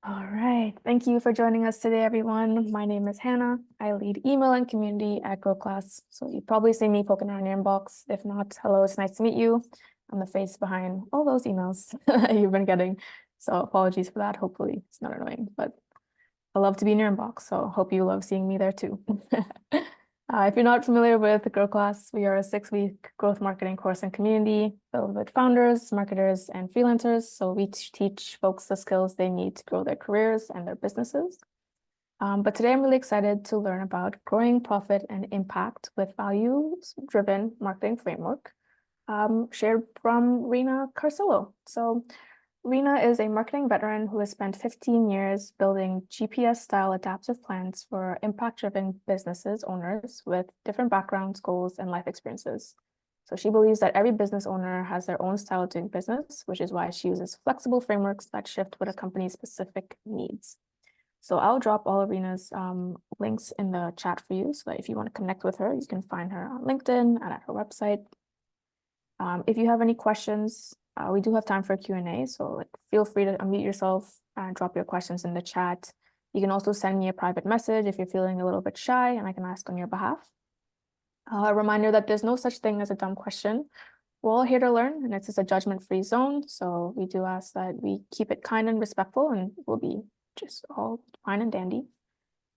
All right. Thank you for joining us today, everyone. My name is Hannah. I lead email and community at Growclass. So you probably see me poking around your inbox. If not, hello, it's nice to meet you. I'm the face behind all those emails you've been getting. So apologies for that. Hopefully it's not annoying, but I love to be in your inbox. So hope you love seeing me there too. If you're not familiar with Growclass, we are a 6-week growth marketing course and community filled with founders, marketers, and freelancers. So we teach folks the skills they need to grow their careers and their businesses. But today I'm really excited to learn about growing profit and impact with values-driven marketing framework shared from Renia Carsillo. So Rena is a marketing veteran who has spent 15 years building GPS-style adaptive plans for impact-driven businesses owners with different backgrounds, goals, and life experiences. So she believes that every business owner has their own style of doing business, which is why she uses flexible frameworks that shift with a company's specific needs. So I'll drop all of Rena's links in the chat for you so that if you want to connect with her, you can find her on LinkedIn and at her website. If you have any questions, we do have time for a Q&A, so feel free to unmute yourself and drop your questions in the chat. You can also send me a private message if you're feeling a little bit shy, and I can ask on your behalf. A reminder that there's no such thing as a dumb question. We're all here to learn, and it's a judgment-free zone, so we do ask that we keep it kind and respectful, and we'll be just all fine and dandy.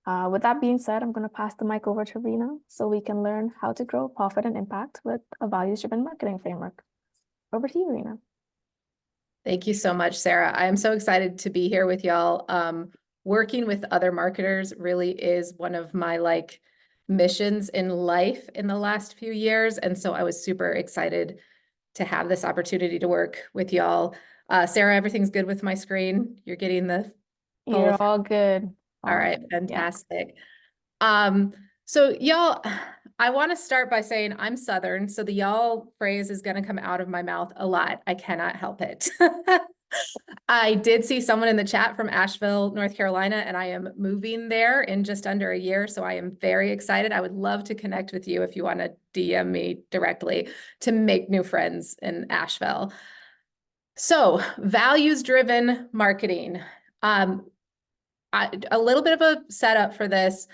With that being said, I'm going to pass the mic over to Rena so we can learn how to grow profit and impact with a values-driven marketing framework. Over to you, Rena. Thank you so much, Sarah. I am so excited to be here with y'all. Working with other marketers really is one of my missions in life in the last few years. And so I was super excited to have this opportunity to work with y'all. Sarah, everything's good with my screen? You're getting the You're all good. All right, fantastic. Yeah. So y'all, I want to start by saying I'm Southern, so the y'all phrase is going to come out of my mouth a lot. I cannot help it. I did see someone in the chat from Asheville, North Carolina, and I am moving there in just under a year, so I am very excited. I would love to connect with you if you want to DM me directly to make new friends in Asheville. So, values-driven marketing. A little bit of a setup for this.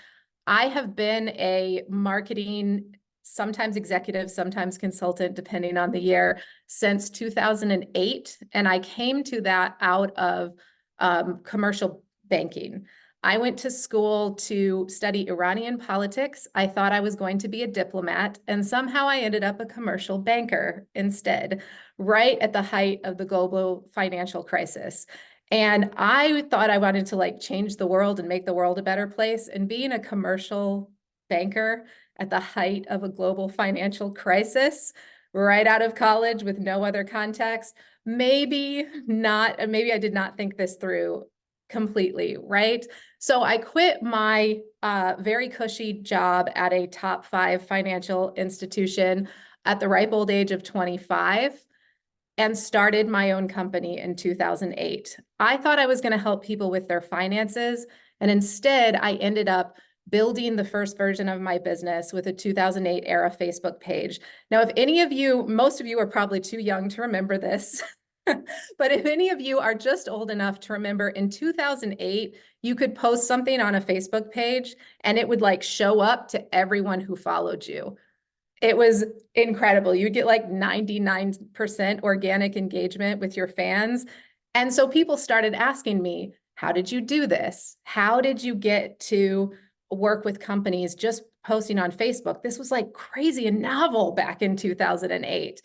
I have been a marketing, sometimes executive, sometimes consultant, depending on the year, since 2008. And I came to that out of commercial banking. I went to school to study Iranian politics. I thought I was going to be a diplomat, and somehow I ended up a commercial banker instead, right at the height of the global financial crisis. And I thought I wanted to change the world and make the world a better place. And being a commercial banker at the height of a global financial crisis, right out of college with no other context, maybe I did not think this through completely, right? So I quit my very cushy job at a top 5 financial institution at the ripe old age of 25. And started my own company in 2008. I thought I was going to help people with their finances, and instead I ended up building the first version of my business with a 2008 era Facebook page. Now, if any of you, most of you are probably too young to remember this, but if any of you are just old enough to remember, in 2008, you could post something on a Facebook page and it would show up to everyone who followed you. It was incredible. You'd get 99% organic engagement with your fans. And so people started asking me, how did you do this? How did you get to work with companies just posting on Facebook? This was crazy and novel back in 2008.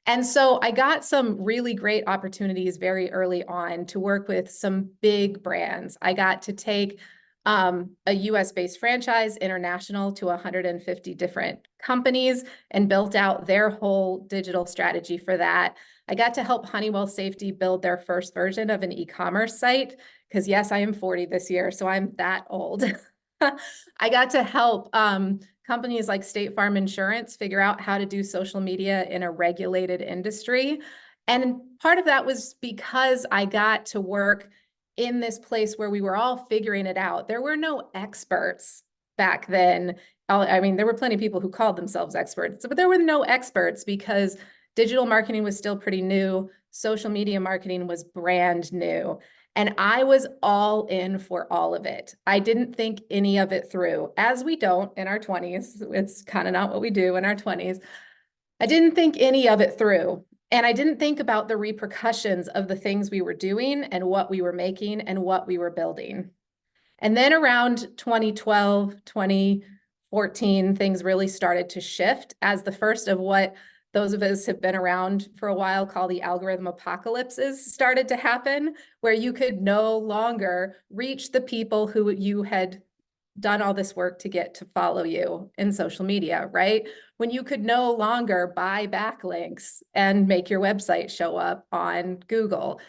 And so I got some really great opportunities very early on to work with some big brands. I got to take a US-based franchise international to 150 different companies and built out their whole digital strategy for that. I got to help Honeywell Safety build their first version of an e-commerce site, because yes, I am 40 this year, so I'm that old. I got to help companies like State Farm Insurance figure out how to do social media in a regulated industry. And part of that was because I got to work in this place where we were all figuring it out. There were no experts back then. I mean, there were plenty of people who called themselves experts, but there were no experts because Digital marketing was still pretty new. Social media marketing was brand new. And I was all in for all of it. I didn't think any of it through, as we don't in our 20s. It's kind of not what we do in our 20s. I didn't think any of it through. And I didn't think about the repercussions of the things we were doing and what we were making and what we were building. And then around 2012, 2014, things really started to shift as the first of what those of us have been around for a while call the algorithm apocalypses started to happen, where you could no longer reach the people who you had done all this work to get to follow you in social media, right? When you could no longer buy backlinks and make your website show up on Google.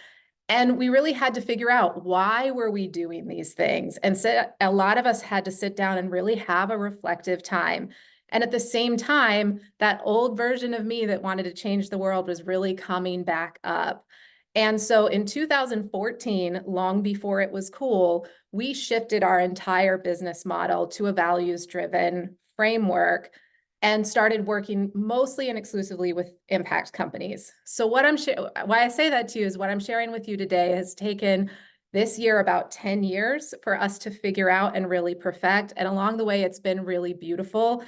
And we really had to figure out, why were we doing these things? And so a lot of us had to sit down and really have a reflective time. And at the same time, that old version of me that wanted to change the world was really coming back up. And so in 2014, long before it was cool, we shifted our entire business model to a values-driven framework and started working mostly and exclusively with impact companies. So why I say that to you is what I'm sharing with you today has taken this year about 10 years for us to figure out and really perfect. And along the way, it's been really beautiful.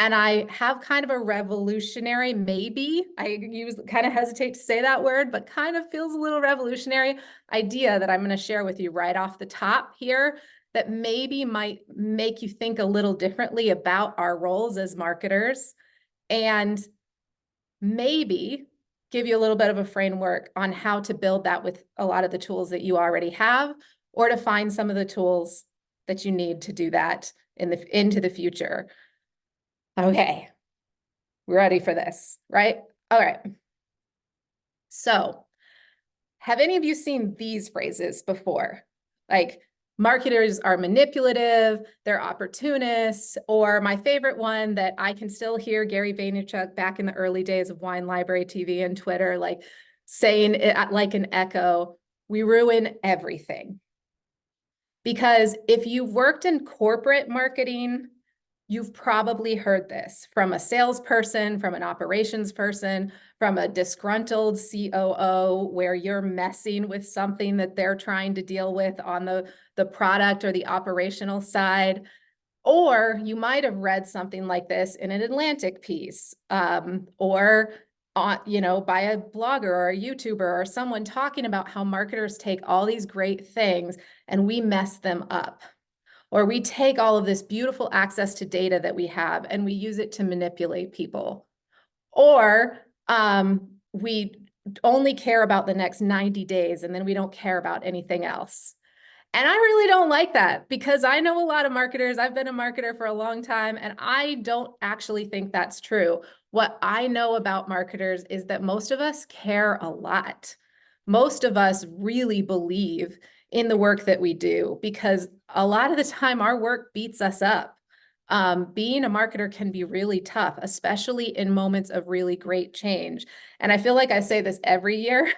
And I have kind of a revolutionary, maybe, kind of hesitate to say that word, but kind of feels a little revolutionary idea that I'm going to share with you right off the top here, that maybe might make you think a little differently about our roles as marketers, and maybe give you a little bit of a framework on how to build that with a lot of the tools that you already have, or to find some of the tools that you need to do that into the future. Okay, we're ready for this, right? All right. So, have any of you seen these phrases before? Like, marketers are manipulative, they're opportunists, or my favorite one that I can still hear Gary Vaynerchuk back in the early days of Wine Library TV and Twitter, like saying it like an echo, we ruin everything. Because if you've worked in corporate marketing, you've probably heard this from a salesperson, from an operations person, from a disgruntled COO, where you're messing with something that they're trying to deal with on the product or the operational side. Or you might have read something like this in an Atlantic piece, or by a blogger or a YouTuber or someone talking about how marketers take all these great things and we mess them up. Or we take all of this beautiful access to data that we have and we use it to manipulate people. Or we only care about the next 90 days and then we don't care about anything else. And I really don't like that, because I know a lot of marketers. I've been a marketer for a long time, and I don't actually think that's true. What I know about marketers is that most of us care a lot. Most of us really believe in the work that we do, because a lot of the time our work beats us up. Being a marketer can be really tough, especially in moments of really great change. And I feel like I say this every year,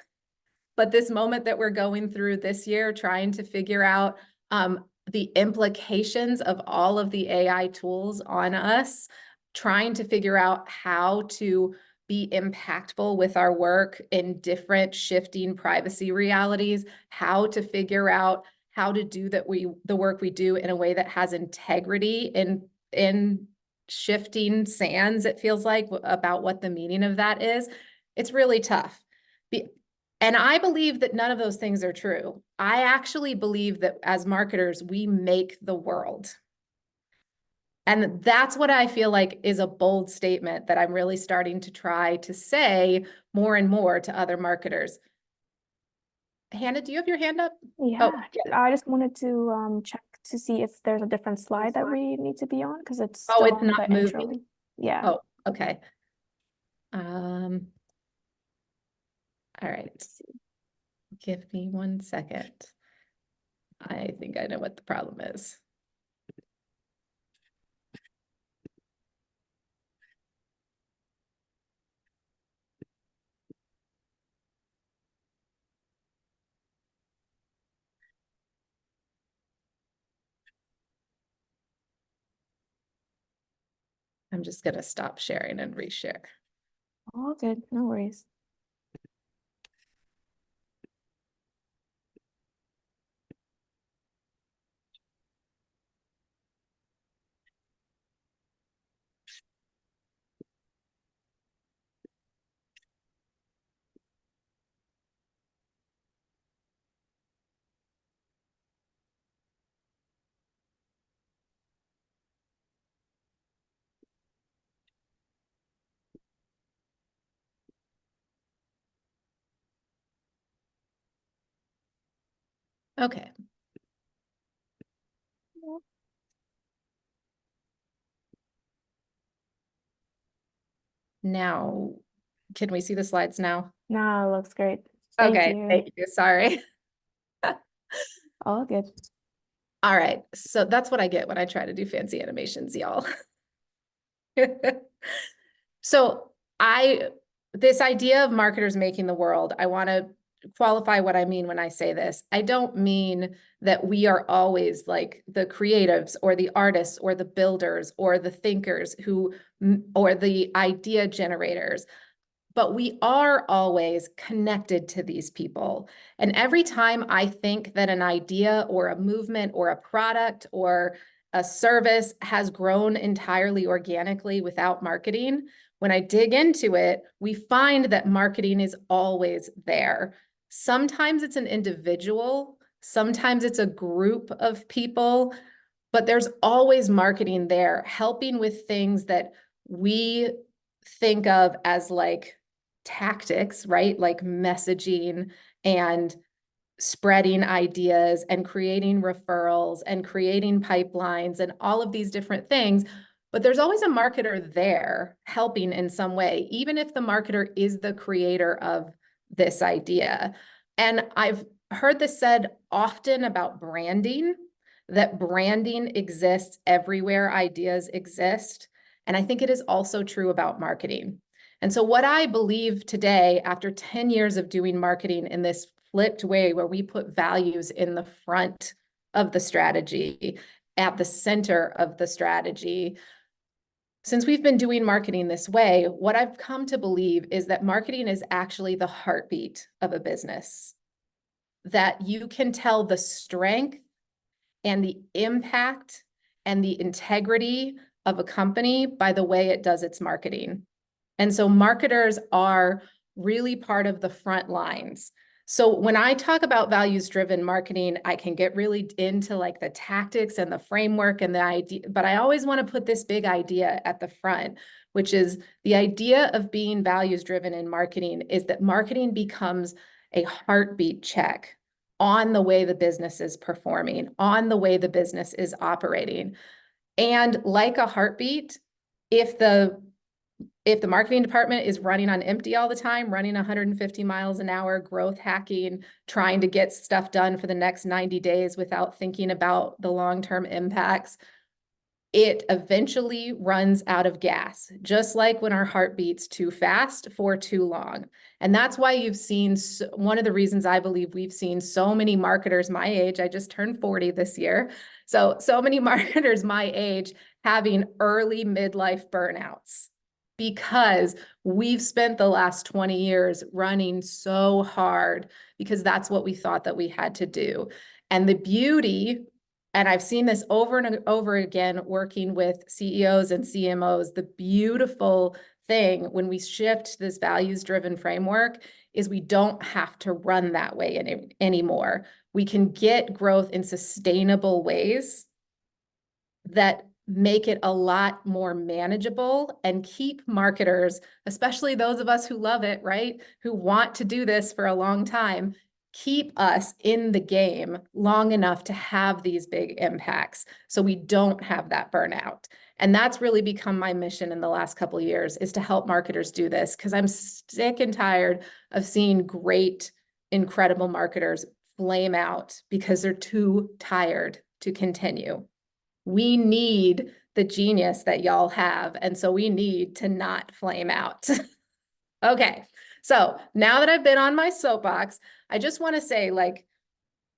but this moment that we're going through this year, trying to figure out the implications of all of the AI tools on us, trying to figure out how to be impactful with our work in different shifting privacy realities, how to figure out how to do the work we do in a way that has integrity in shifting sands, it feels like, about what the meaning of that is. It's really tough. And I believe that none of those things are true. I actually believe that as marketers, we make the world. And that's what I feel like is a bold statement that I'm really starting to try to say more and more to other marketers. Hannah, do you have your hand up? Yeah, Oh, I just wanted to check to see if there's a different slide that we need to be on, because it's oh, still it's on not the intro. moving. Yeah. Oh, okay. All right. Give me 1 second. I think I know what the problem is. I'm just going to stop sharing and reshare. All good, no worries. Okay. Now, can we see the slides now? No, it looks great. Thank Okay, you. thank you. Sorry. All good. All right. So that's what I get when I try to do fancy animations, y'all. So this idea of marketers making the world, I want to qualify what I mean when I say this. I don't mean that we are always like the creatives or the artists or the builders or the thinkers or the idea generators, but we are always connected to these people. And every time I think that an idea or a movement or a product or a service has grown entirely organically without marketing, when I dig into it, we find that marketing is always there. Sometimes it's an individual, sometimes it's a group of people, but there's always marketing there, helping with things that we think of as like tactics, right? Like messaging and spreading ideas and creating referrals and creating pipelines and all of these different things. But there's always a marketer there helping in some way, even if the marketer is the creator of this idea. And I've heard this said often about branding, that branding exists everywhere ideas exist. And I think it is also true about marketing. And so what I believe today, after 10 years of doing marketing in this flipped way where we put values in the front of the strategy, at the center of the strategy, since we've been doing marketing this way, what I've come to believe is that marketing is actually the heartbeat of a business, that you can tell the strength and the impact and the integrity of a company by the way it does its marketing. And so marketers are really part of the front lines. So when I talk about values-driven marketing, I can get really into like the tactics and the framework and the idea, but I always want to put this big idea at the front, which is the idea of being values-driven in marketing is that marketing becomes a heartbeat check on the way the business is performing, on the way the business is operating. And like a heartbeat, if the marketing department is running on empty all the time, running 150 miles an hour, growth hacking, trying to get stuff done for the next 90 days without thinking about the long-term impacts, it eventually runs out of gas, just like when our heart beats too fast for too long. And that's why you've seen, one of the reasons I believe we've seen so many marketers my age, I just turned 40 this year, so many marketers my age having early midlife burnouts, because we've spent the last 20 years running so hard because that's what we thought that we had to do. And the beauty, and I've seen this over and over again working with CEOs and CMOs, the beautiful thing when we shift this values-driven framework is we don't have to run that way anymore. We can get growth in sustainable ways that make it a lot more manageable and keep marketers, especially those of us who love it, right? Who want to do this for a long time, keep us in the game long enough to have these big impacts so we don't have that burnout. And that's really become my mission in the last couple of years, is to help marketers do this, because I'm sick and tired of seeing great, incredible marketers flame out because they're too tired to continue. We need the genius that y'all have, and so we need to not flame out. Okay, so now that I've been on my soapbox, I just want to say, like,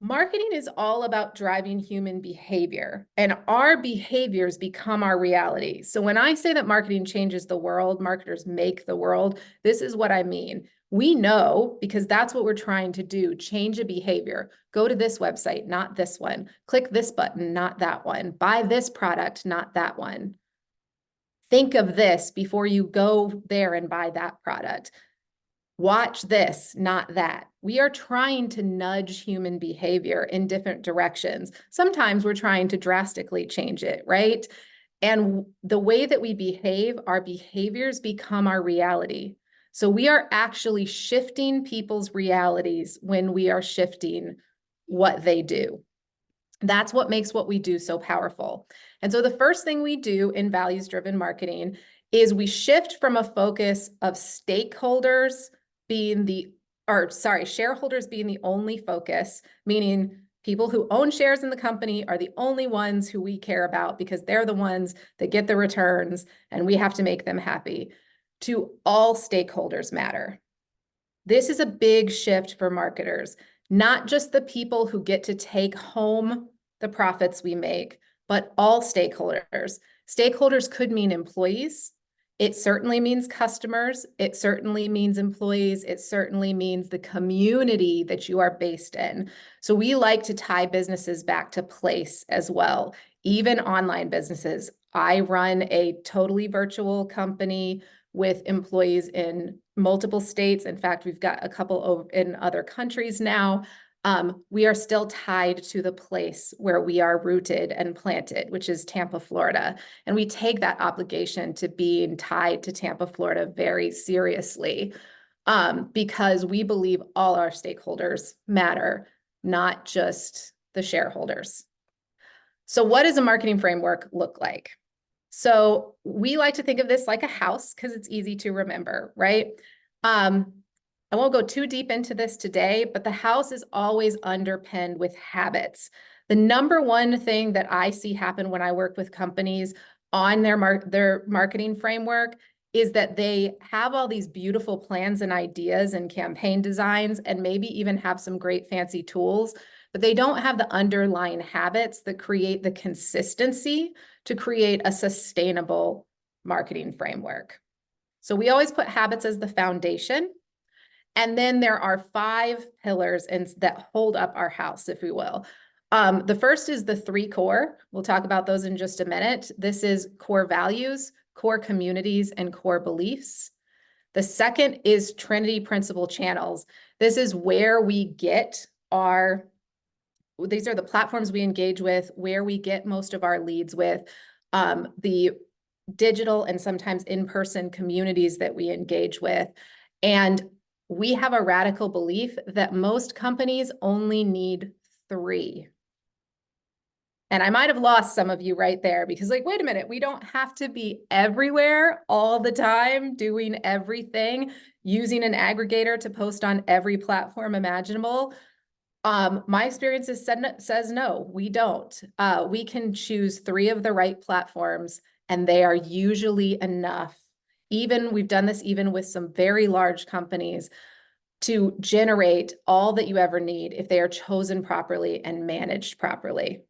Marketing is all about driving human behavior, and our behaviors become our reality. So when I say that marketing changes the world, marketers make the world, this is what I mean. We know, because that's what we're trying to do, change a behavior. Go to this website, not this one. Click this button, not that one. Buy this product, not that one. Think of this before you go there and buy that product. Watch this, not that. We are trying to nudge human behavior in different directions. Sometimes we're trying to drastically change it, right? And the way that we behave, our behaviors become our reality. So we are actually shifting people's realities when we are shifting what they do. That's what makes what we do so powerful. And so the first thing we do in values-driven marketing is we shift from a focus of stakeholders being shareholders being the only focus, meaning people who own shares in the company are the only ones who we care about because they're the ones that get the returns and we have to make them happy, to all stakeholders matter. This is a big shift for marketers, not just the people who get to take home the profits we make, but all stakeholders. Stakeholders could mean employees. It certainly means customers. It certainly means employees. It certainly means the community that you are based in. So we like to tie businesses back to place as well, even online businesses. I run a totally virtual company with employees in multiple states. In fact, we've got a couple in other countries now. We are still tied to the place where we are rooted and planted, which is Tampa, Florida. And we take that obligation to being tied to Tampa, Florida very seriously, because we believe all our stakeholders matter, not just the shareholders. So what does a marketing framework look like? So we like to think of this like a house because it's easy to remember, right? I won't go too deep into this today, but the house is always underpinned with habits. The number one thing that I see happen when I work with companies on their marketing framework is that they have all these beautiful plans and ideas and campaign designs and maybe even have some great fancy tools, but they don't have the underlying habits that create the consistency to create a sustainable marketing framework. So we always put habits as the foundation. And then there are 5 pillars that hold up our house, if we will. The first is the 3 core. We'll talk about those in just a minute. This is core values, core communities, and core beliefs. The second is Trinity principal channels. This is where we get these are the platforms we engage with, where we get most of our leads with, the digital and sometimes in-person communities that we engage with. And we have a radical belief that most companies only need 3. And I might have lost some of you right there because like, wait a minute, we don't have to be everywhere all the time doing everything, using an aggregator to post on every platform imaginable. My experience says no, we don't. We can choose 3 of the right platforms and they are usually enough. We've done this even with some very large companies to generate all that you ever need if they are chosen properly and managed properly.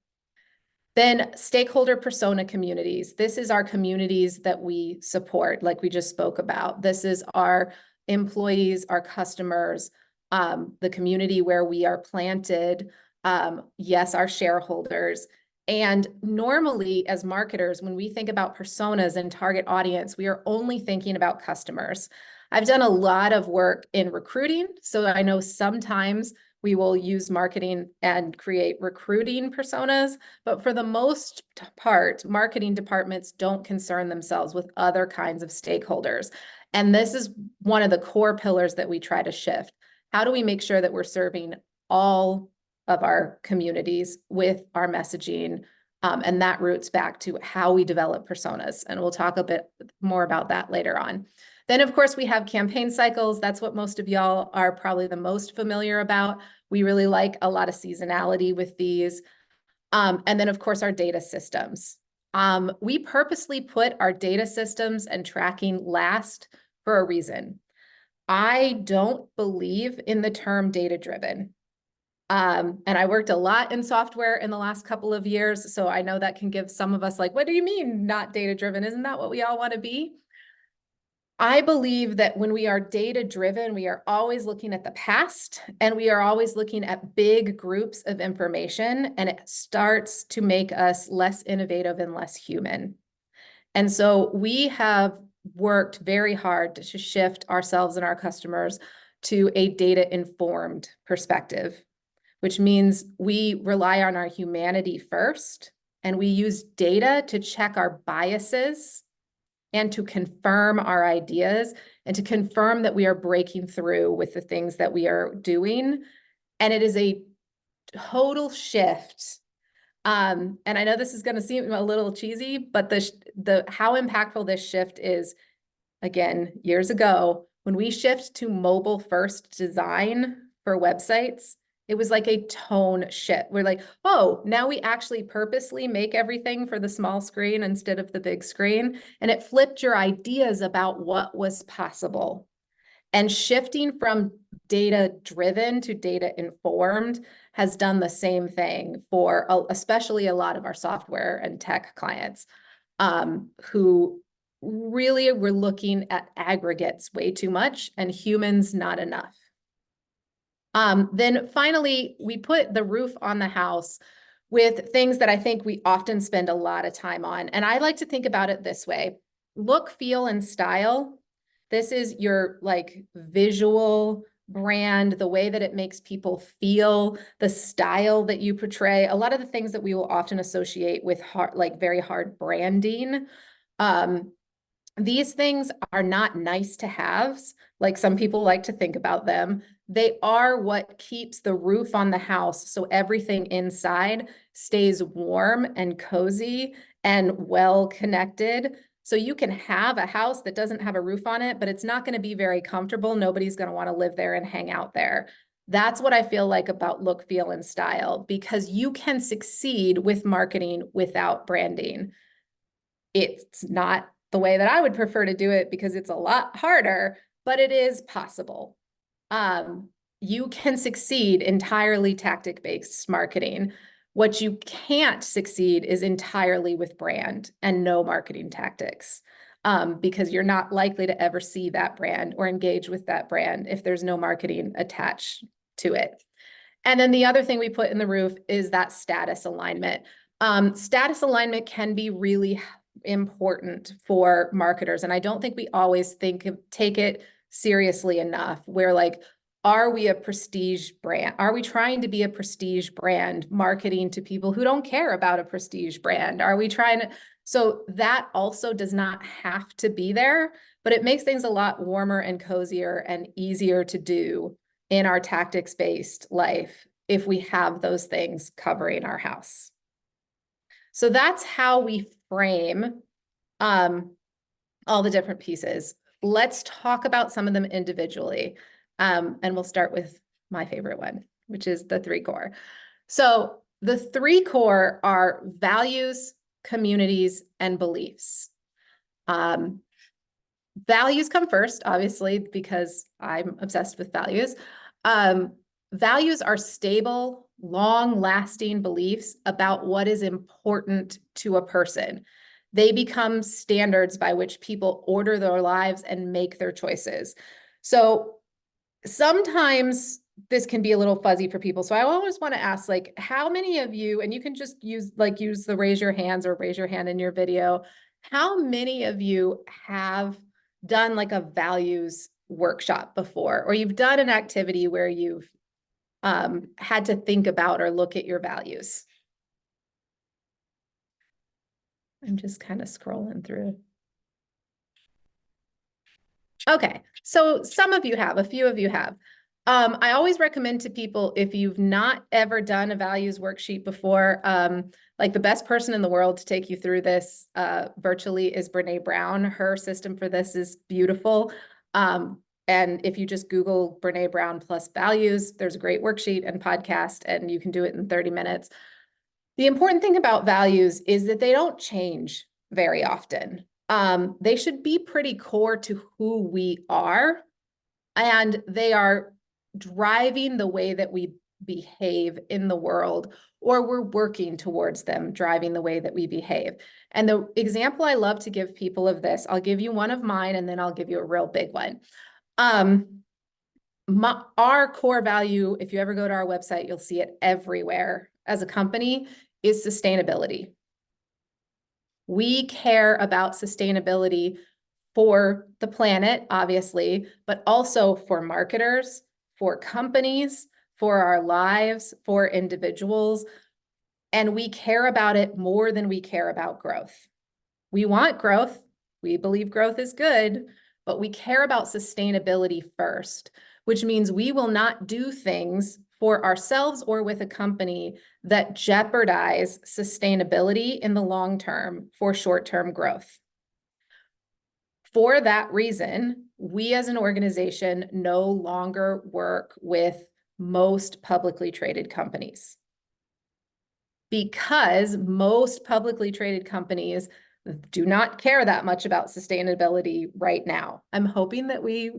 Then stakeholder persona communities. This is our communities that we support, like we just spoke about. This is our employees, our customers, the community where we are planted, yes, our shareholders. And normally as marketers, when we think about personas and target audience, we are only thinking about customers. I've done a lot of work in recruiting, so I know sometimes we will use marketing and create recruiting personas, but for the most part, marketing departments don't concern themselves with other kinds of stakeholders. And this is one of the core pillars that we try to shift. How do we make sure that we're serving all of our communities with our messaging? And that roots back to how we develop personas. And we'll talk a bit more about that later on. Then, of course, we have campaign cycles. That's what most of y'all are probably the most familiar about. We really like a lot of seasonality with these. And then, of course, our data systems. We purposely put our data systems and tracking last for a reason. I don't believe in the term data-driven. And I worked a lot in software in the last couple of years. So I know that can give some of us like, what do you mean not data-driven? Isn't that what we all want to be? I believe that when we are data-driven, we are always looking at the past and we are always looking at big groups of information, and it starts to make us less innovative and less human. And so we have worked very hard to shift ourselves and our customers to a data-informed perspective, which means we rely on our humanity first, and we use data to check our biases and to confirm our ideas and to confirm that we are breaking through with the things that we are doing. And it is a total shift. And I know this is going to seem a little cheesy, but the how impactful this shift is, again, years ago, when we shift to mobile first design for websites, it was like a tone shift. We're like, oh, now we actually purposely make everything for the small screen instead of the big screen. And it flipped your ideas about what was possible. And shifting from data-driven to data-informed has done the same thing for especially a lot of our software and tech clients, who really were looking at aggregates way too much and humans not enough. Then finally, we put the roof on the house with things that I think we often spend a lot of time on. And I like to think about it this way: look, feel, and style. This is your like visual brand, the way that it makes people feel, the style that you portray, a lot of the things that we will often associate with hard, like very hard branding. These things are not nice to haves, like some people like to think about them. They are what keeps the roof on the house so everything inside stays warm and cozy and well connected. So you can have a house that doesn't have a roof on it, but it's not going to be very comfortable. Nobody's going to want to live there and hang out there. That's what I feel like about look, feel, and style, because you can succeed with marketing without branding. It's not the way that I would prefer to do it because it's a lot harder, but it is possible. You can succeed entirely tactic-based marketing. What you can't succeed is entirely with brand and no marketing tactics, because you're not likely to ever see that brand or engage with that brand if there's no marketing attached to it. And then the other thing we put in the roof is that status alignment. Status alignment can be really important for marketers, and I don't think we always take it seriously enough. We're like, are we a prestige brand? Are we trying to be a prestige brand marketing to people who don't care about a prestige brand? Are we trying to? So that also does not have to be there, but it makes things a lot warmer and cozier and easier to do in our tactics-based life if we have those things covering our house. So that's how we frame all the different pieces. Let's talk about some of them individually. And we'll start with my favorite one, which is the 3 core. So the 3 core are values, communities, and beliefs. Values come first, obviously, because I'm obsessed with values. Values are stable, long-lasting beliefs about what is important to a person. They become standards by which people order their lives and make their choices. So sometimes this can be a little fuzzy for people. So I always want to ask, like, how many of you, and you can just use the raise your hands or raise your hand in your video, how many of you have done like a values workshop before, or you've done an activity where you've had to think about or look at your values? I'm just kind of scrolling through. Okay, so some of you have, a few of you have. I always recommend to people, if you've not ever done a values worksheet before, like the best person in the world to take you through this virtually is Brene Brown. Her system for this is beautiful. And if you just Google Brene Brown plus values, there's a great worksheet and podcast, and you can do it in 30 minutes. The important thing about values is that they don't change very often. They should be pretty core to who we are, and they are driving the way that we behave in the world, or we're working towards them driving the way that we behave. And the example I love to give people of this, I'll give you one of mine and then I'll give you a real big one. Our core value, if you ever go to our website, you'll see it everywhere as a company, is sustainability. We care about sustainability for the planet, obviously, but also for marketers, for companies, for our lives, for individuals. And we care about it more than we care about growth. We want growth. We believe growth is good, but we care about sustainability first, which means we will not do things for ourselves or with a company that jeopardize sustainability in the long term for short-term growth. For that reason, we as an organization no longer work with most publicly traded companies, because most publicly traded companies do not care that much about sustainability right now. I'm hoping that we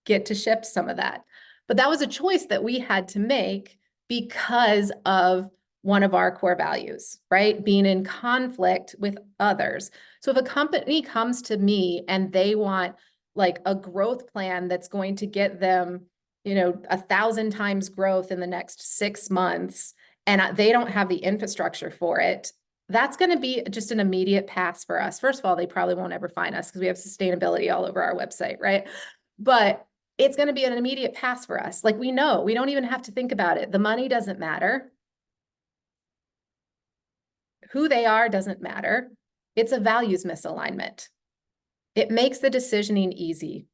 get to shift some of that. But that was a choice that we had to make because of one of our core values, right? Being in conflict with others. So if a company comes to me and they want like a growth plan that's going to get them, 1,000 times growth in the next 6 months, and they don't have the infrastructure for it, that's going to be just an immediate pass for us. First of all, they probably won't ever find us because we have sustainability all over our website, right? But it's going to be an immediate pass for us. Like, we know, we don't even have to think about it. The money doesn't matter. Who they are doesn't matter. It's a values misalignment. It makes the decisioning easy.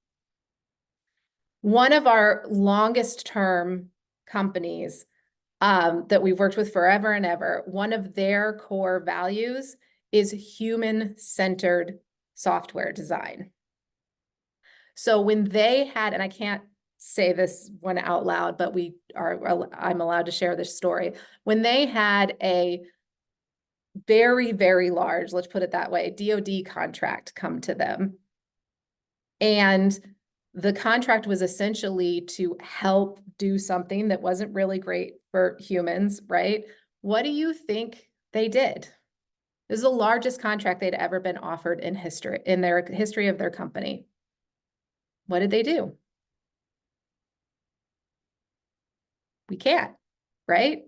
One of our longest term companies that we've worked with forever and ever, one of their core values is human-centered software design. So when they had, and I can't say this one out loud, but I'm allowed to share this story. When they had a very, very large, let's put it that way, DoD contract come to them, and the contract was essentially to help do something that wasn't really great for humans, right? What do you think they did? This is the largest contract they'd ever been offered in their history of their company. What did they do? We can't, right?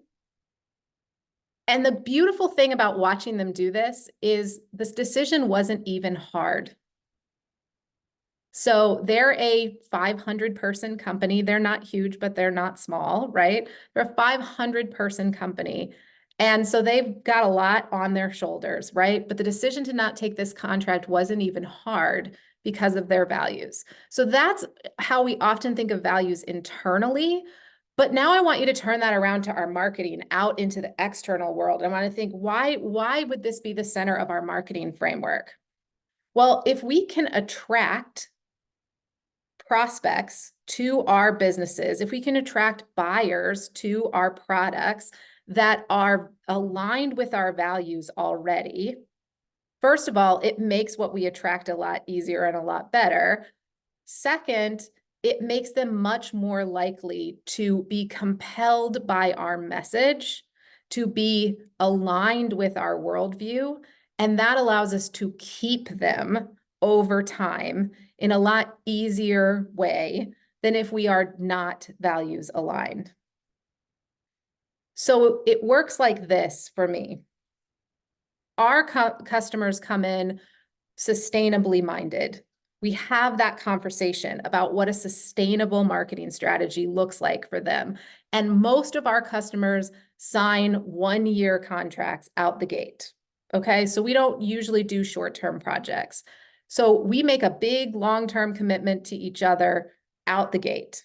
And the beautiful thing about watching them do this is this decision wasn't even hard. So they're a 500-person company. They're not huge, but they're not small, right? They're a 500-person company. And so they've got a lot on their shoulders, right? But the decision to not take this contract wasn't even hard because of their values. So that's how we often think of values internally. But now I want you to turn that around to our marketing out into the external world. I want to think, why would this be the center of our marketing framework? Well, if we can attract prospects to our businesses, if we can attract buyers to our products that are aligned with our values already, first of all, it makes what we attract a lot easier and a lot better. Second, it makes them much more likely to be compelled by our message, to be aligned with our worldview, and that allows us to keep them over time in a lot easier way than if we are not values aligned. So it works like this for me. Our customers come in sustainably minded. We have that conversation about what a sustainable marketing strategy looks like for them. And most of our customers sign 1-year contracts out the gate. Okay, so we don't usually do short-term projects. So we make a big long-term commitment to each other out the gate,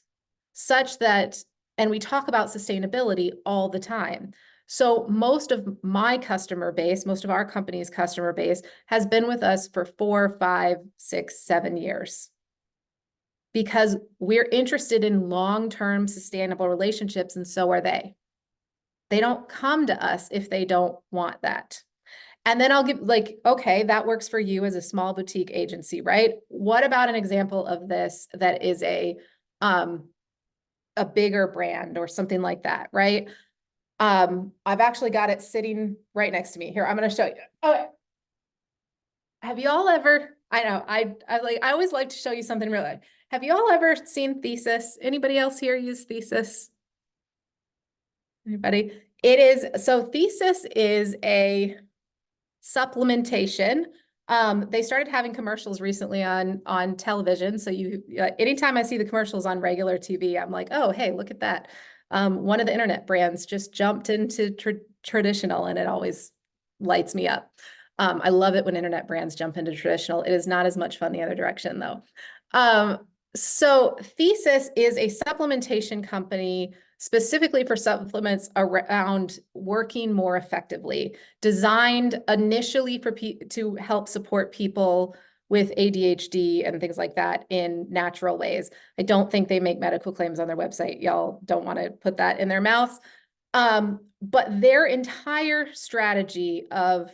such that, and we talk about sustainability all the time. So most of my customer base, most of our company's customer base has been with us for 4, 5, 6, 7 years, because we're interested in long-term sustainable relationships, and so are they. They don't come to us if they don't want that. And then I'll give, like, okay, that works for you as a small boutique agency, right? What about an example of this that is a a bigger brand or something like that, right? I've actually got it sitting right next to me. Here, I'm going to show you. Okay. Have you all ever, I know, I always like to show you something real life. Have you all ever seen Thesis? Anybody else here use Thesis? Anybody? It is, so Thesis is a supplementation. They started having commercials recently on television. So anytime I see the commercials on regular TV, I'm like, oh, hey, look at that. One of the internet brands just jumped into traditional, and it always lights me up. I love it when internet brands jump into traditional. It is not as much fun the other direction, though. So Thesis is a supplementation company specifically for supplements around working more effectively, designed initially to help support people with ADHD and things like that in natural ways. I don't think they make medical claims on their website. Y'all don't want to put that in their mouths. But their entire strategy of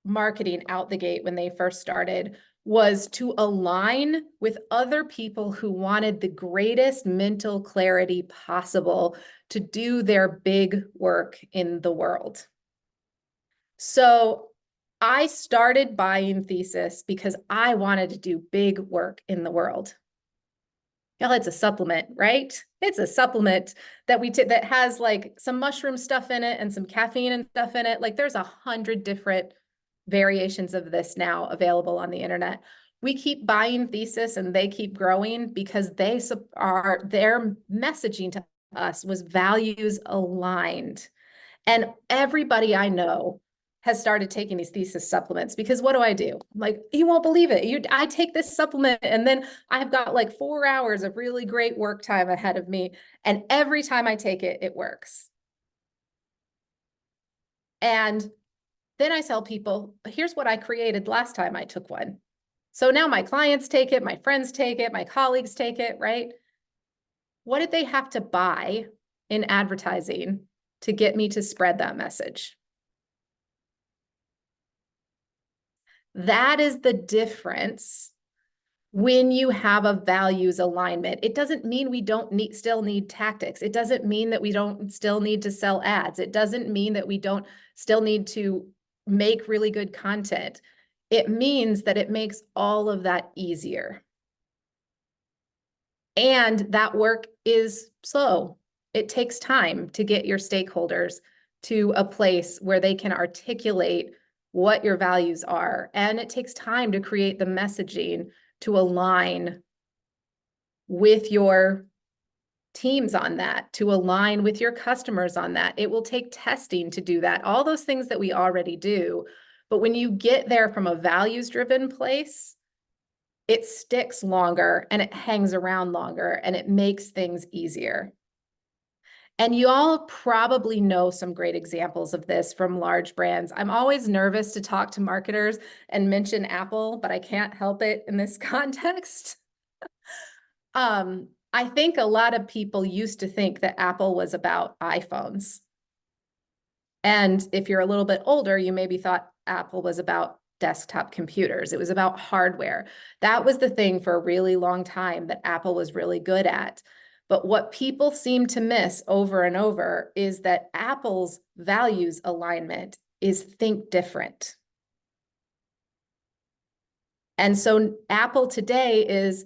marketing out the gate when they first started was to align with other people who wanted the greatest mental clarity possible to do their big work in the world. So I started buying Thesis because I wanted to do big work in the world. Y'all, it's a supplement, right? It's a supplement that that has like some mushroom stuff in it and some caffeine and stuff in it. Like there's 100 different variations of this now available on the internet. We keep buying Thesis and they keep growing because their messaging to us was values aligned. And everybody I know has started taking these Thesis supplements because what do? I'm like, you won't believe it. I take this supplement and then I've got like 4 hours of really great work time ahead of me. And every time I take it, it works. And then I tell people, here's what I created last time I took one. So now my clients take it, my friends take it, my colleagues take it, right? What did they have to buy in advertising to get me to spread that message? That is the difference when you have a values alignment. It doesn't mean we don't still need tactics. It doesn't mean that we don't still need to sell ads. It doesn't mean that we don't still need to make really good content. It means that it makes all of that easier. And that work is slow. It takes time to get your stakeholders to a place where they can articulate what your values are. And it takes time to create the messaging to align with your teams on that, to align with your customers on that. It will take testing to do that, all those things that we already do. But when you get there from a values-driven place, it sticks longer and it hangs around longer and it makes things easier. And you all probably know some great examples of this from large brands. I'm always nervous to talk to marketers and mention Apple, but I can't help it in this context. I think a lot of people used to think that Apple was about iPhones. And if you're a little bit older, you maybe thought Apple was about desktop computers. It was about hardware. That was the thing for a really long time that Apple was really good at. But what people seem to miss over and over is that Apple's values alignment is think different. And so Apple today is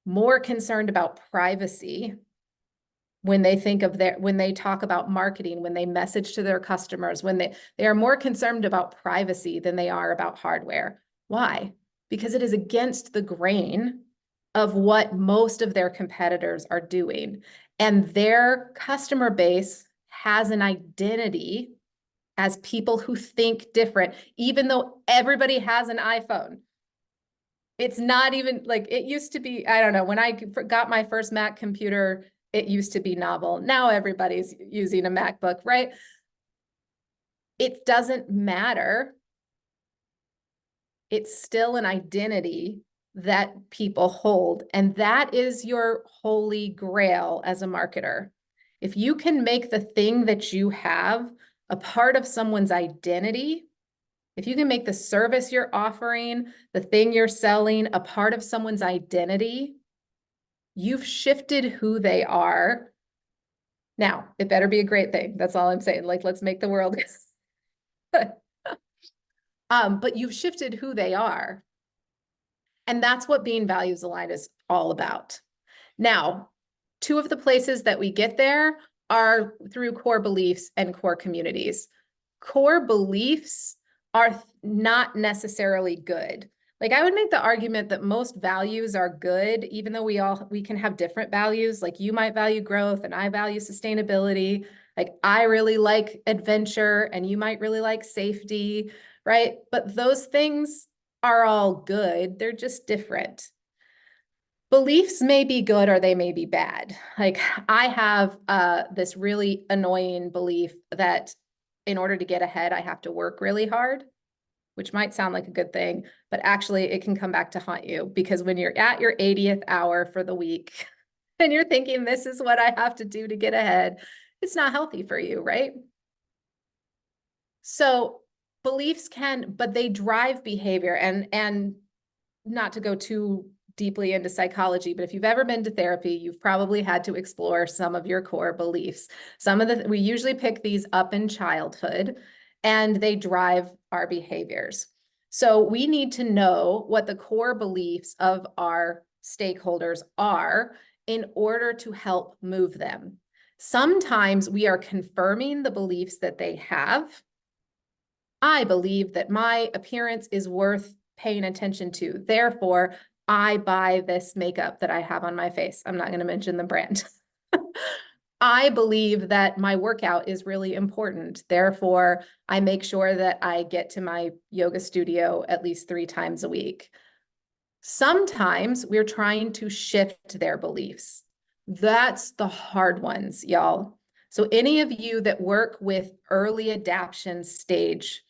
more concerned about privacy when they when they talk about marketing, when they message to their customers, when they are more concerned about privacy than they are about hardware. Why? Because it is against the grain of what most of their competitors are doing. And their customer base has an identity as people who think different, even though everybody has an iPhone. It's not even like it used to be. I don't know. When I got my first Mac computer, it used to be novel. Now everybody's using a MacBook, right? It doesn't matter. It's still an identity that people hold. And that is your holy grail as a marketer. If you can make the thing that you have a part of someone's identity, if you can make the service you're offering, the thing you're selling, a part of someone's identity, you've shifted who they are Now, it better be a great thing. That's all I'm saying. Like, let's make the world. But you've shifted who they are. And that's what being values aligned is all about. Now, two of the places that we get there are through core beliefs and core communities. Core beliefs are not necessarily good. Like, I would make the argument that most values are good, even though we can have different values. Like, you might value growth and I value sustainability. Like, I really like adventure and you might really like safety, right? But those things are all good. They're just different. Beliefs may be good or they may be bad. Like, I have this really annoying belief that in order to get ahead, I have to work really hard, which might sound like a good thing, but actually it can come back to haunt you, because when you're at your 80th hour for the week and you're thinking, this is what I have to do to get ahead, it's not healthy for you, right? So beliefs can, but they drive behavior. And not to go too deeply into psychology, but if you've ever been to therapy, you've probably had to explore some of your core beliefs. We usually pick these up in childhood and they drive our behaviors. So we need to know what the core beliefs of our stakeholders are in order to help move them. Sometimes we are confirming the beliefs that they have. I believe that my appearance is worth paying attention to. Therefore, I buy this makeup that I have on my face. I'm not going to mention the brand. I believe that my workout is really important. Therefore, I make sure that I get to my yoga studio at least 3 times a week. Sometimes we're trying to shift their beliefs. That's the hard ones, y'all. So any of you that work with early adaptation stage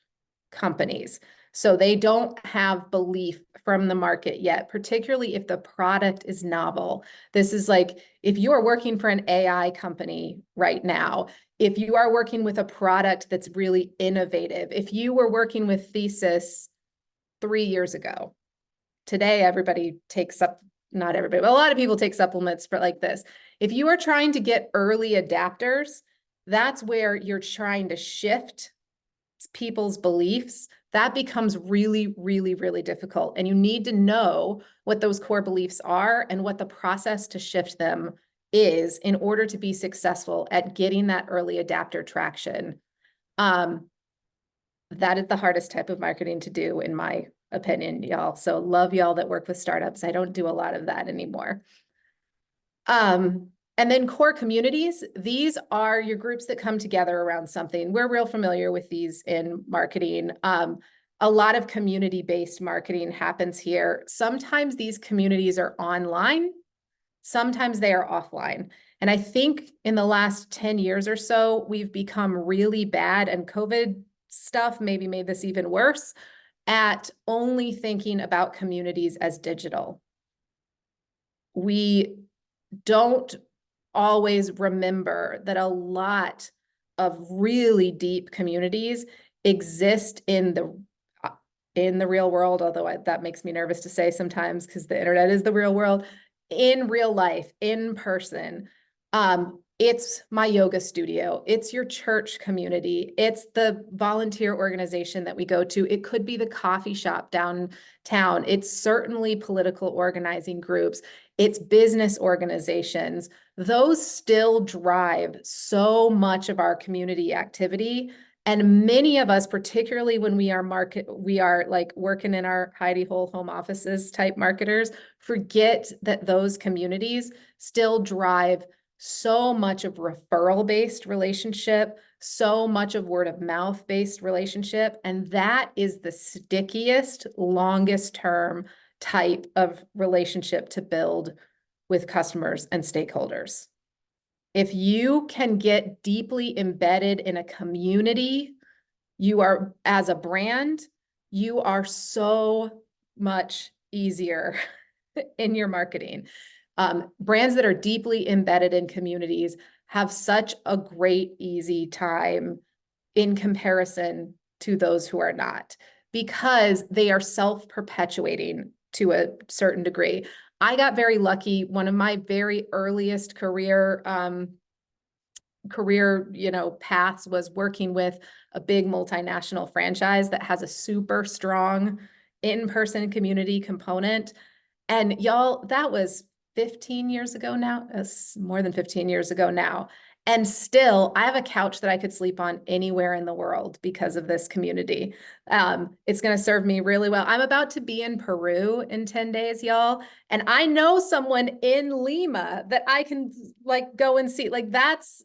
companies, so they don't have belief from the market yet, particularly if the product is novel. This is like, if you are working for an AI company right now, if you are working with a product that's really innovative, if you were working with Thesis 3 years ago, today everybody takes up, not everybody, but a lot of people take supplements for like this. If you are trying to get early adapters, that's where you're trying to shift people's beliefs. That becomes really, really, really difficult. And you need to know what those core beliefs are and what the process to shift them is in order to be successful at getting that early adapter traction. That is the hardest type of marketing to do, in my opinion, y'all. So love y'all that work with startups. I don't do a lot of that anymore. And then core communities, these are your groups that come together around something. We're real familiar with these in marketing. A lot of community-based marketing happens here. Sometimes these communities are online, sometimes they are offline. And I think in the last 10 years or so, we've become really bad, and COVID stuff maybe made this even worse, at only thinking about communities as digital. We don't always remember that a lot of really deep communities exist in the real world, although that makes me nervous to say sometimes because the internet is the real world, in real life, in person. It's my yoga studio, it's your church community, it's the volunteer organization that we go to, it could be the coffee shop downtown, it's certainly political organizing groups, it's business organizations. Those still drive so much of our community activity. And many of us, particularly when we are like working in our hidey hole home offices type marketers, forget that those communities still drive so much of referral-based relationship, so much of word of mouth-based relationship. And that is the stickiest, longest term type of relationship to build with customers and stakeholders. If you can get deeply embedded in a community, you are, as a brand, you are so much easier in your marketing. Brands that are deeply embedded in communities have such a great, easy time in comparison to those who are not, because they are self-perpetuating to a certain degree. I got very lucky. One of my very earliest career career, paths was working with a big multinational franchise that has a super strong in-person community component. And y'all, that was 15 years ago now. It's more than 15 years ago now. And still, I have a couch that I could sleep on anywhere in the world because of this community. It's going to serve me really well. I'm about to be in Peru in 10 days, y'all. And I know someone in Lima that I can like go and see. Like that's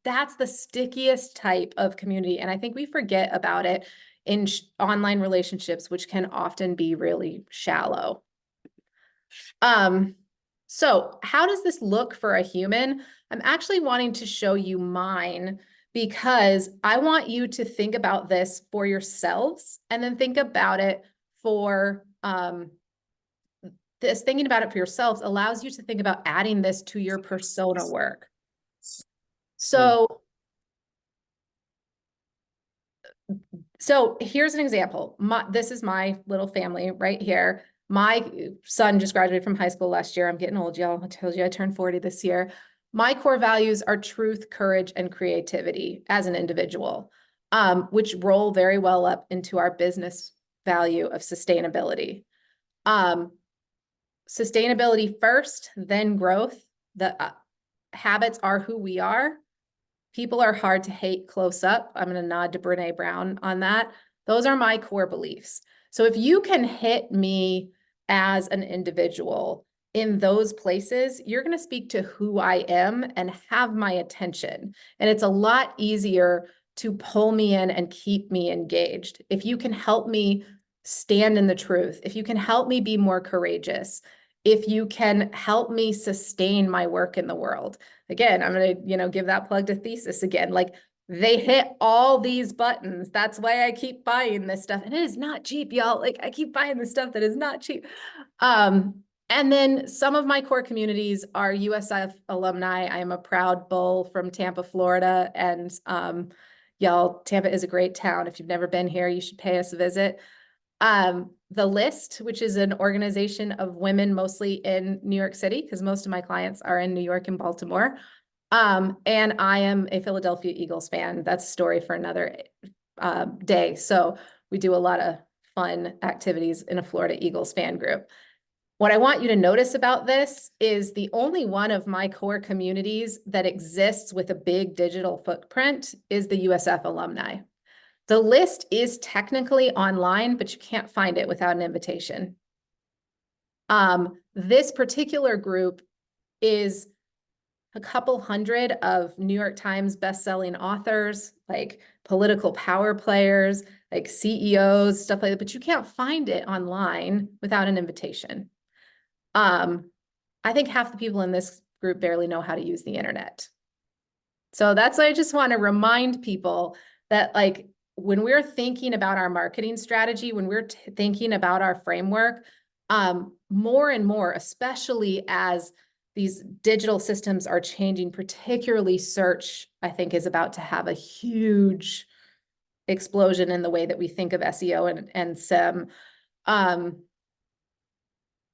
the stickiest type of community. And I think we forget about it in online relationships, which can often be really shallow. So how does this look for a human? I'm actually wanting to show you mine because I want you to think about this for yourselves and then think about it for this. Thinking about it for yourselves allows you to think about adding this to your persona work. So here's an example. This is my little family right here. My son just graduated from high school last year. I'm getting old, y'all. I told you I turned 40 this year. My core values are truth, courage, and creativity as an individual, which roll very well up into our business value of sustainability. Sustainability first, then growth. The habits are who we are. People are hard to hate close up. I'm going to nod to Brene Brown on that. Those are my core beliefs. So if you can hit me as an individual in those places, you're going to speak to who I am and have my attention. And it's a lot easier to pull me in and keep me engaged. If you can help me stand in the truth, if you can help me be more courageous, if you can help me sustain my work in the world. Again, I'm going to, give that plug to Thesis again. Like they hit all these buttons. That's why I keep buying this stuff. And it is not cheap, y'all. Like I keep buying this stuff that is not cheap. And then some of my core communities are USF alumni. I am a proud bull from Tampa, Florida. And y'all, Tampa is a great town. If you've never been here, you should pay us a visit. The List, which is an organization of women mostly in New York City, because most of my clients are in New York and Baltimore. And I am a Philadelphia Eagles fan. That's a story for another day. So we do a lot of fun activities in a Florida Eagles fan group. What I want you to notice about this is the only one of my core communities that exists with a big digital footprint is the USF alumni. The list is technically online, but you can't find it without an invitation. This particular group is a couple hundred of New York Times bestselling authors, like political power players, like CEOs, stuff like that, but you can't find it online without an invitation. I think half the people in this group barely know how to use the internet. So that's why I just want to remind people that like when we're thinking about our marketing strategy, when we're thinking about our framework, more and more, especially as these digital systems are changing, particularly search, I think is about to have a huge explosion in the way that we think of SEO and SEM.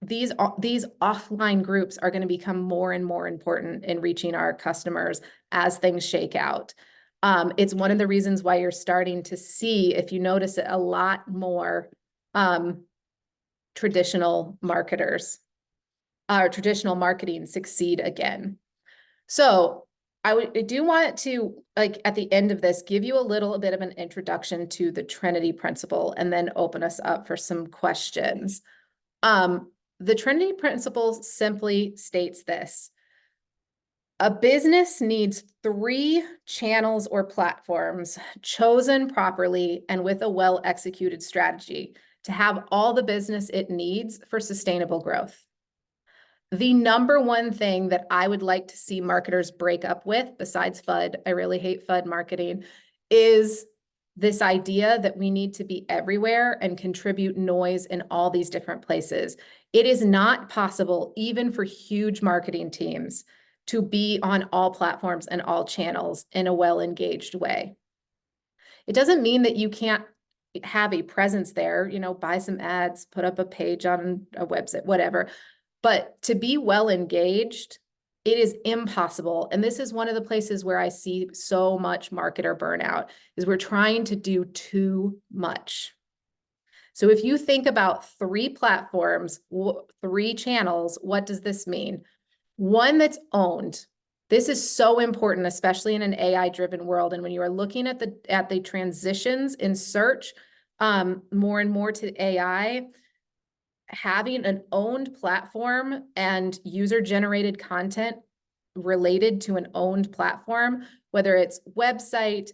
These offline groups are going to become more and more important in reaching our customers as things shake out. It's one of the reasons why you're starting to see, if you notice it, a lot more traditional marketers or traditional marketing succeed again. So I do want to, like at the end of this, give you a little bit of an introduction to the Trinity principle and then open us up for some questions. The Trinity principle simply states this: a business needs 3 channels or platforms chosen properly and with a well-executed strategy to have all the business it needs for sustainable growth. The number one thing that I would like to see marketers break up with, besides FUD, I really hate FUD marketing, is this idea that we need to be everywhere and contribute noise in all these different places. It is not possible, even for huge marketing teams, to be on all platforms and all channels in a well-engaged way. It doesn't mean that you can't have a presence there, buy some ads, put up a page on a website, whatever. But to be well engaged, It is impossible. And this is one of the places where I see so much marketer burnout is we're trying to do too much. So if you think about 3 platforms, 3 channels, what does this mean? One that's owned. This is so important, especially in an AI-driven world. And when you are looking at the transitions in search, more and more to AI, having an owned platform and user-generated content related to an owned platform, whether it's website,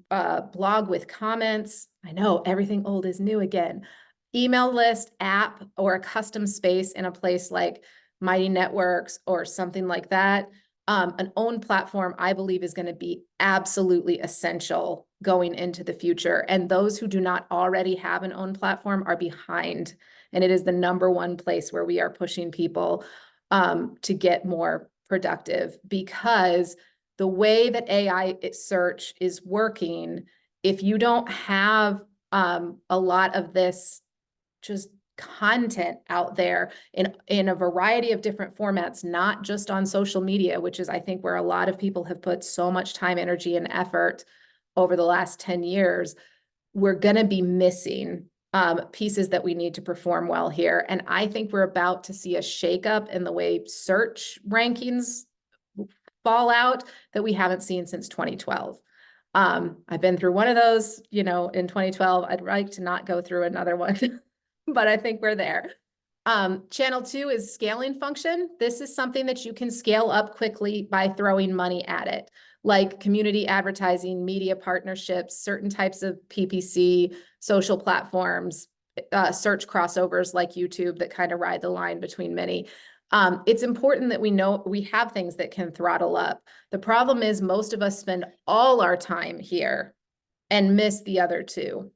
blog with comments. I know everything old is new again. Email list, app, or a custom space in a place like Mighty Networks or something like that. An owned platform, I believe, is going to be absolutely essential going into the future. And those who do not already have an owned platform are behind. And it is the #1 place where we are pushing people to get more productive, because the way that AI search is working, if you don't have a lot of this just content out there in a variety of different formats, not just on social media, which is, I think, where a lot of people have put so much time, energy, and effort over the last 10 years, we're going to be missing pieces that we need to perform well here. And I think we're about to see a shakeup in the way search rankings fall out that we haven't seen since 2012. I've been through one of those, in 2012. I'd like to not go through another one, but I think we're there. Channel 2 is scaling function. This is something that you can scale up quickly by throwing money at it, like community advertising, media partnerships, certain types of PPC, social platforms, search crossovers like YouTube that kind of ride the line between many. It's important that we know we have things that can throttle up. The problem is most of us spend all our time here and miss the other 2.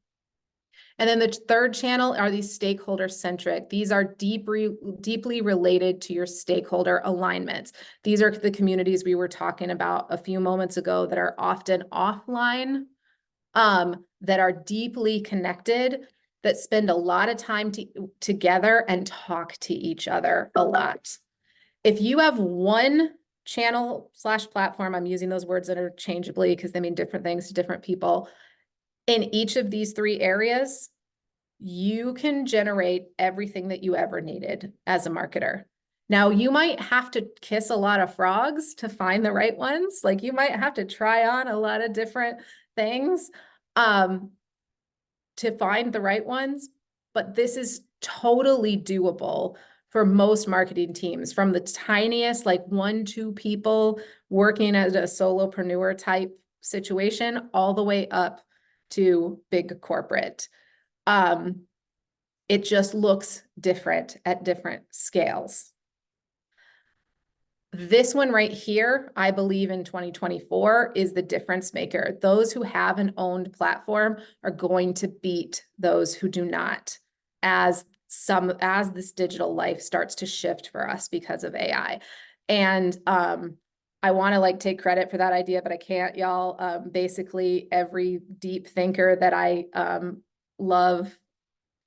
And then the 3rd channel are these stakeholder centric. These are deeply related to your stakeholder alignments. These are the communities we were talking about a few moments ago that are often offline, that are deeply connected, that spend a lot of time together and talk to each other a lot. If you have one channel/platform, I'm using those words interchangeably because they mean different things to different people, in each of these 3 areas, you can generate everything that you ever needed as a marketer. Now, you might have to kiss a lot of frogs to find the right ones. Like, you might have to try on a lot of different things to find the right ones, but this is totally doable for most marketing teams, from the tiniest, like 1-2 people working as a solopreneur type situation, all the way up to big corporate. It just looks different at different scales. This one right here, I believe in 2024 is the difference maker. Those who have an owned platform are going to beat those who do not, as this digital life starts to shift for us because of AI. And I want to take credit for that idea, but I can't, y'all. Basically, every deep thinker that I love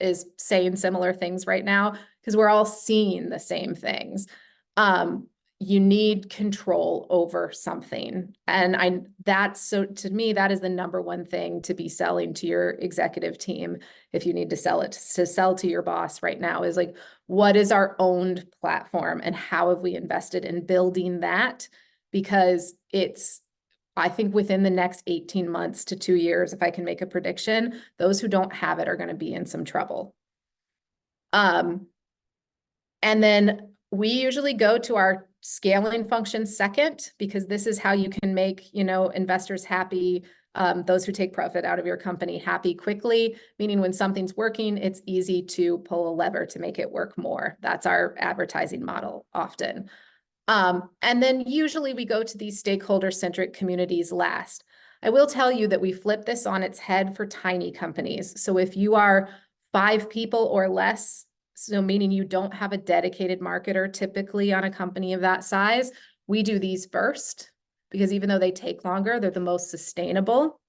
is saying similar things right now, because we're all seeing the same things. You need control over something. And to me, that is the #1 thing to be selling to your executive team. If you need to sell to your boss right now, is what is our owned platform and how have we invested in building that? Because I think within the next 18 months to 2 years, if I can make a prediction, those who don't have it are going to be in some trouble. And then we usually go to our scaling function second, because this is how you can make, investors happy, those who take profit out of your company happy quickly, meaning when something's working, it's easy to pull a lever to make it work more. That's our advertising model often. And then usually we go to these stakeholder-centric communities last. I will tell you that we flip this on its head for tiny companies. So if you are 5 people or less, so meaning you don't have a dedicated marketer typically on a company of that size, we do these first, because even though they take longer, they're the most sustainable.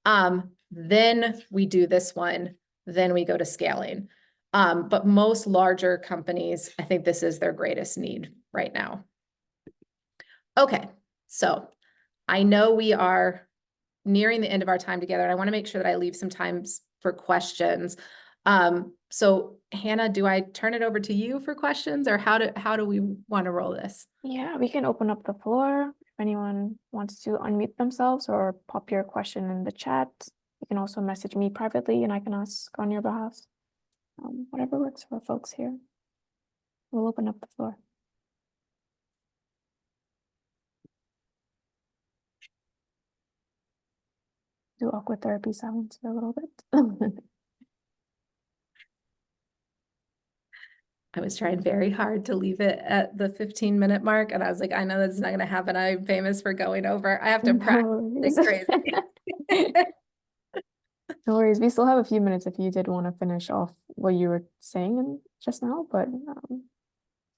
Then we do this one, then we go to scaling. But most larger companies, I think this is their greatest need right now. Okay, so I know we are nearing the end of our time together, and I want to make sure that I leave some time for questions. So Hannah, do I turn it over to you for questions, or how do we want to roll this? Yeah, we can open up the floor. If anyone wants to unmute themselves or pop your question in the chat, you can also message me privately and I can ask on your behalf. Whatever works for folks here. We'll open up the floor. Do awkward therapy silence for a little bit. I was trying very hard to leave it at the 15-minute mark, and I was like, I know that's not going to happen. I'm famous for going over. I have to practice worries. like crazy. No worries. We still have a few minutes if you did want to finish off what you were saying just now, but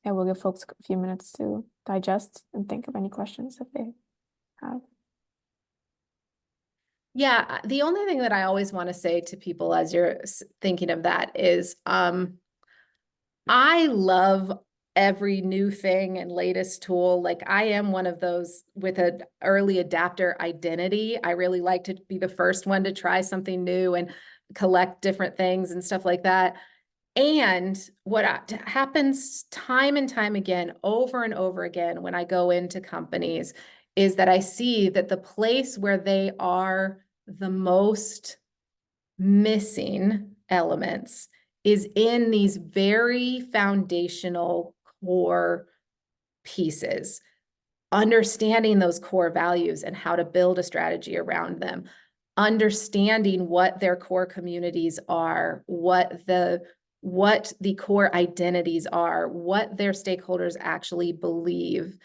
yeah, we'll give folks a few minutes to digest and think of any questions that they have. Yeah, the only thing that I always want to say to people as you're thinking of that is, I love every new thing and latest tool. Like, I am one of those with an early adapter identity. I really like to be the first one to try something new and collect different things and stuff like that. And what happens time and time again, over and over again, when I go into companies, is that I see that the place where they are the most missing elements is in these very foundational core pieces. Understanding those core values and how to build a strategy around them, understanding what their core communities are, what the core identities are, what their stakeholders actually believe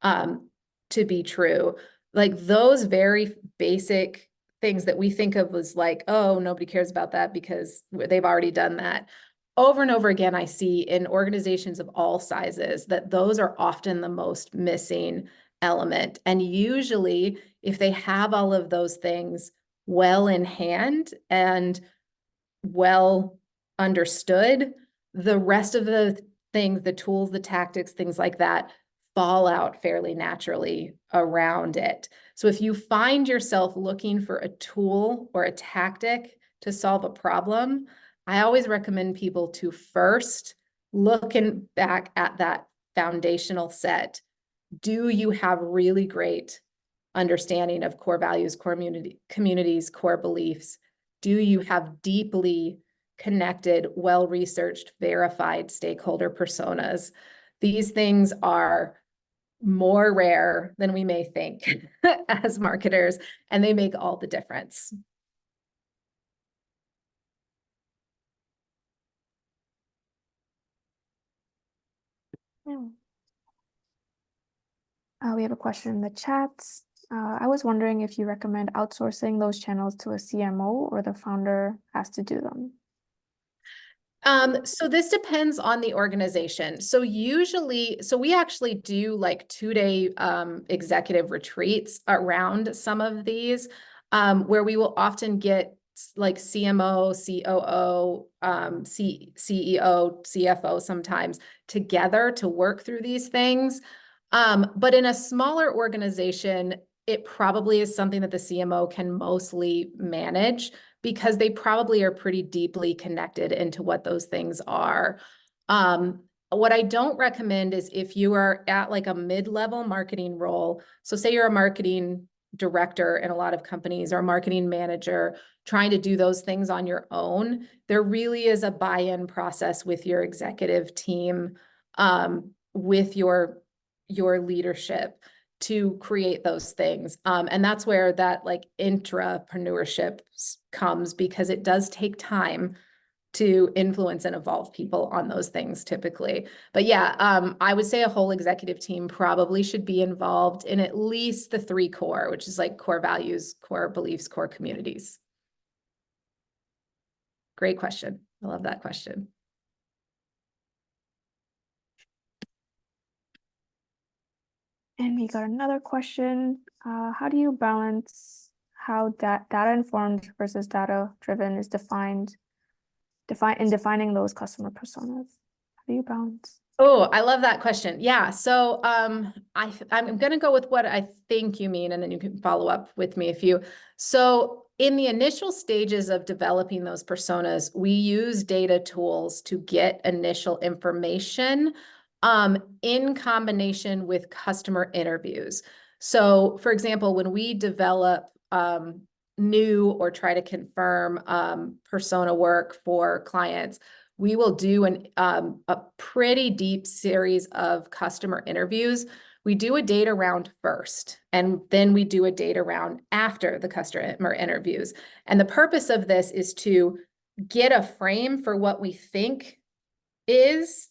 to be true. Like, those very basic things that we think of as like, oh, nobody cares about that because they've already done that. Over and over again, I see in organizations of all sizes that those are often the most missing element. And usually, if they have all of those things well in hand and well understood, the rest of the things, the tools, the tactics, things like that, fall out fairly naturally around it. So if you find yourself looking for a tool or a tactic to solve a problem, I always recommend people to first looking back at that foundational set. Do you have really great understanding of core values, core communities, core beliefs? Do you have deeply connected, well-researched, verified stakeholder personas? These things are more rare than we may think as marketers, and they make all the difference. Yeah. We have a question in the chat. I was wondering if you recommend outsourcing those channels to a CMO or the founder has to do them. So this depends on the organization. So usually, we actually do like 2-day executive retreats around some of these, where we will often get like CMO, COO, CEO, CFO sometimes together to work through these things. But in a smaller organization, it probably is something that the CMO can mostly manage, because they probably are pretty deeply connected into what those things are. What I don't recommend is if you are at like a mid-level marketing role, so say you're a marketing director in a lot of companies or a marketing manager trying to do those things on your own, there really is a buy-in process with your executive team, with your leadership to create those things. And that's where that like intrapreneurship comes, because it does take time to influence and evolve people on those things typically. But yeah, I would say a whole executive team probably should be involved in at least the 3 core, which is like core values, core beliefs, core communities. Great question. I love that question. And we got another question. How do you balance how data informed versus data driven is defined in defining those customer personas? How do you balance? Oh, I love that question. Yeah. So I'm gonna go with what I think you mean, and then you can follow up with me if you. So in the initial stages of developing those personas, we use data tools to get initial information in combination with customer interviews. So for example, when we develop new or try to confirm persona work for clients, we will do a pretty deep series of customer interviews. We do a data round first, and then we do a data round after the customer interviews. And the purpose of this is to get a frame for what we think is,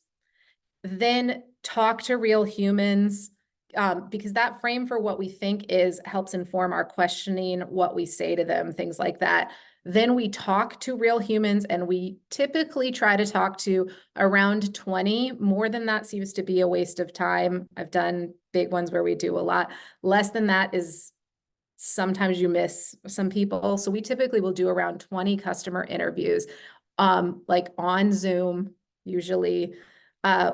then talk to real humans, because that frame for what we think is helps inform our questioning, what we say to them, things like that. Then we talk to real humans, and we typically try to talk to around 20. More than that seems to be a waste of time. I've done big ones where we do a lot. Less than that is sometimes you miss some people. So we typically will do around 20 customer interviews, like on Zoom, usually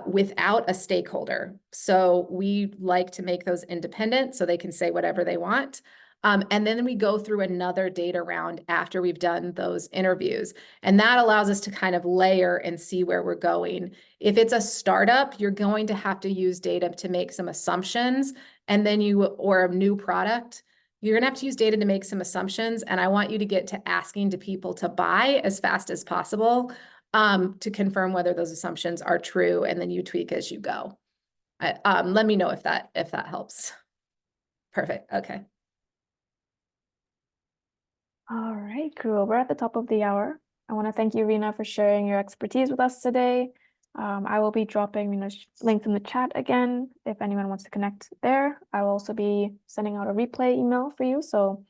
without a stakeholder. So we like to make those independent so they can say whatever they want. And then we go through another data round after we've done those interviews. And that allows us to kind of layer and see where we're going. If it's a startup, you're going to have to use data to make some assumptions. And then or a new product, you're going to have to use data to make some assumptions. And I want you to get to asking to people to buy as fast as possible, to confirm whether those assumptions are true, and then you tweak as you go. Let me know if that helps. Perfect. Okay. All right, cool. We're at the top of the hour. I want to thank you, Rena, for sharing your expertise with us today. I will be dropping Rena's links in the chat again if anyone wants to connect there. I will also be sending out a replay email for you, so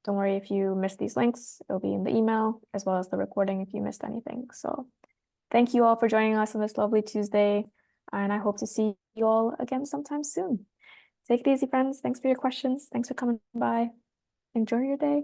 don't worry if you missed these links. It'll be in the email as well as the recording if you missed anything. So thank you all for joining us on this lovely Tuesday, and I hope to see you all again sometime soon. Take it easy, friends. Thanks for your questions. Thanks for coming by. Enjoy your day.